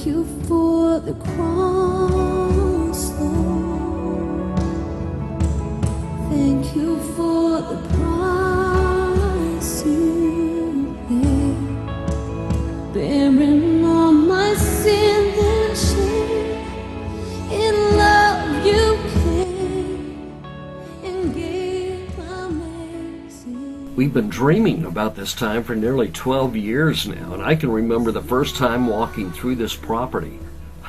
Thank you for the cross, Lord. Thank you for the price you paid, bearing all my sin and shame. In love you came and gave amazing. We've been dreaming about this time for nearly 12 years now, and I can remember the first time walking through this property.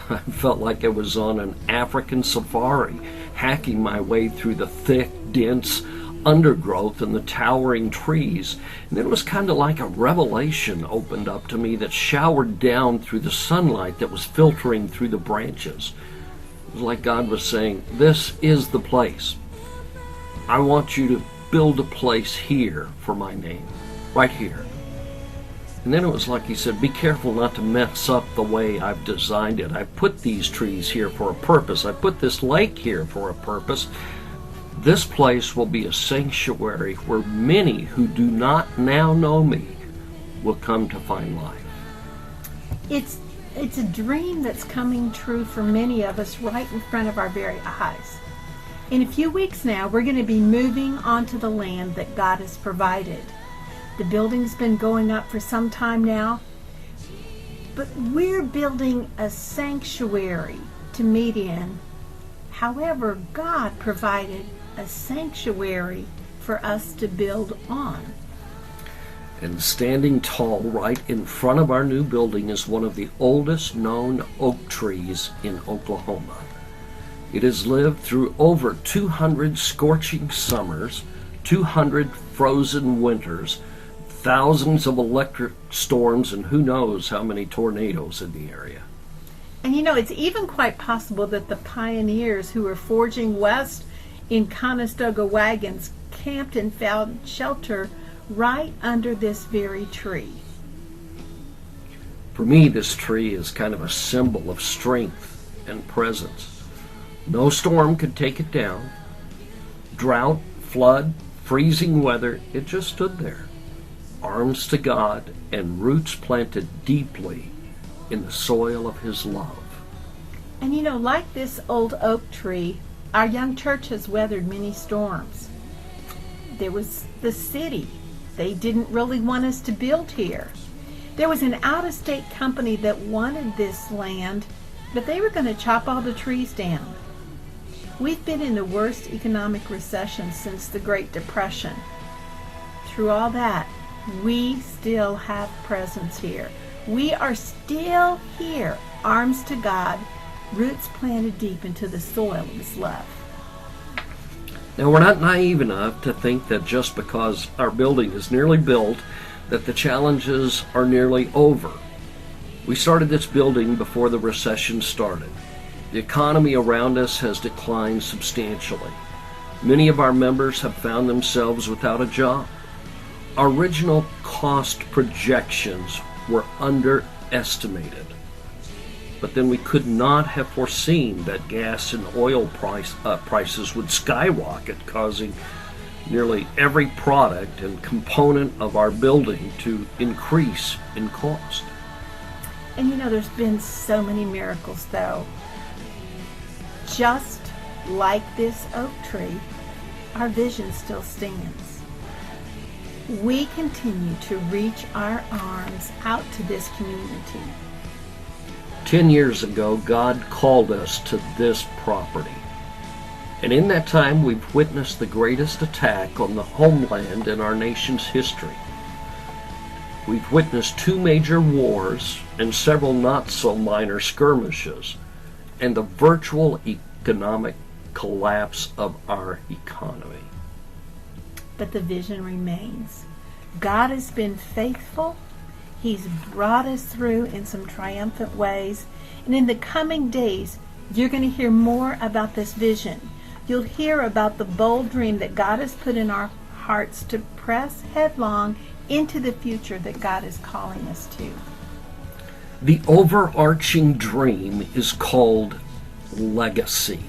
I felt like I was on an African safari, hacking my way through the thick, dense undergrowth and the towering trees. And it was kind of like a revelation opened up to me that showered down through the sunlight that was filtering through the branches. It was like God was saying, this is the place. I want you to build a place here for my name, right here. And then it was like he said, be careful not to mess up the way I've designed it. I put these trees here for a purpose. I put this lake here for a purpose. This place will be a sanctuary where many who do not now know me will come to find life. It's a dream that's coming true for many of us right in front of our very eyes. In a few weeks now, we're going to be moving onto the land that God has provided. The building's been going up for some time now, but we're building a sanctuary to meet in. However, God provided a sanctuary for us to build on. And standing tall right in front of our new building is one of the oldest known oak trees in Oklahoma. It has lived through over 200 scorching summers, 200 frozen winters, thousands of electric storms, and who knows how many tornadoes in the area. And it's even quite possible that the pioneers who were forging west in Conestoga wagons camped and found shelter right under this very tree. For me, this tree is kind of a symbol of strength and presence. No storm could take it down. Drought, flood, freezing weather, it just stood there. Arms to God and roots planted deeply in the soil of His love. And like this old oak tree, our young church has weathered many storms. There was the city. They didn't really want us to build here. There was an out-of-state company that wanted this land, but they were going to chop all the trees down. We've been in the worst economic recession since the Great Depression. Through all that, we still have presence here. We are still here, arms to God, roots planted deep into the soil of His love. Now, we're not naive enough to think that just because our building is nearly built, that the challenges are nearly over. We started this building before the recession started. The economy around us has declined substantially. Many of our members have found themselves without a job. Our original cost projections were underestimated. But then we could not have foreseen that gas and oil prices would skyrocket, causing nearly every product and component of our building to increase in cost. And there's been so many miracles, though. Just like this oak tree, our vision still stands. We continue to reach our arms out to this community. 10 years ago, God called us to this property. And in that time, we've witnessed the greatest attack on the homeland in our nation's history. We've witnessed 2 major wars and several not-so-minor skirmishes, and the virtual economic collapse of our economy. But the vision remains. God has been faithful. He's brought us through in some triumphant ways. And in the coming days, you're going to hear more about this vision. You'll hear about the bold dream that God has put in our hearts to press headlong into the future that God is calling us to. The overarching dream is called legacy.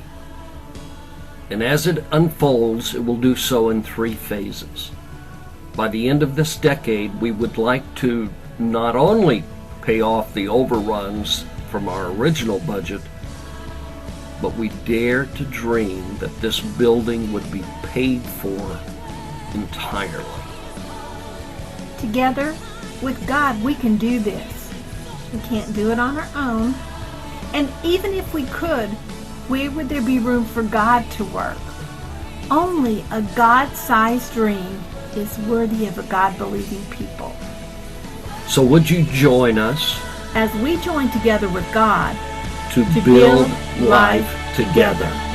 And as it unfolds, it will do so in 3 phases. By the end of this decade, we would like to not only pay off the overruns from our original budget, but we dare to dream that this building would be paid for entirely. Together, with God, we can do this. We can't do it on our own. And even if we could, where would there be room for God to work? Only a God-sized dream is worthy of a God-believing people. So would you join us As we join together with God to build life together?